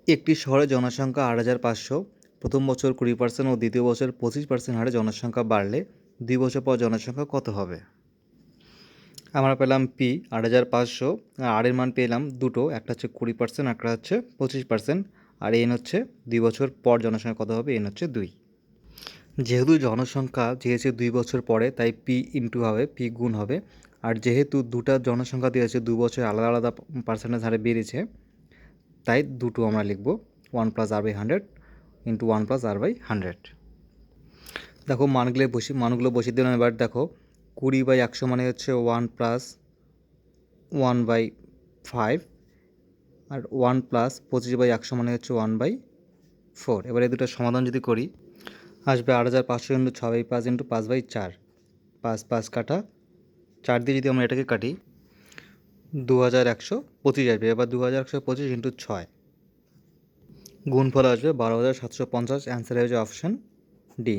একটি শহরের জনসংখ্যা ৮৫০০, প্রথম বছর 20% ও দ্বিতীয় বছর 25% হারে জনসংখ্যা বাড়লে 2 বছর পর জনসংখ্যা কত হবে? আমরা পেলাম পি ৮৫০০, আর এর মান পেলাম দুটো, একটা হচ্ছে 20%, একটা হচ্ছে 25%, আর এন হচ্ছে 2 বছর পর জনসংখ্যা কত হবে, এন হচ্ছে 2। যেহেতু জনসংখ্যা যেহেতু 2 বছর পরে, তাই পি ইন্টু হবে, পি গুণ হবে। আর যেহেতু দুটা জনসংখ্যা দিয়েছে 2 বছর আলাদা আলাদা পার্সেন্টেজ হারে বেড়েছে, তাই দুটো আমরা লিখব 1 + r/100 ইন্টু 1 + r/100। দেখো মানগুলো বসিয়ে দিলাম। এবার দেখো 20/100 মানে হচ্ছে 1 + 1/5, আর 1 + 25/100 মানে হচ্ছে 1/4। এবার এই দুটো সমাধান যদি করি, আসবে 8500 ইন্টু 6/5 ইন্টু 5/4, 5 5 কাটা, 4 দিয়ে যদি আমরা এটাকে কাটি 2125 আসবে। এবার 2125 ইন্টু 6, গুণফল আসবে 12750। অ্যান্সার হয়ে যাবে অপশান ডি।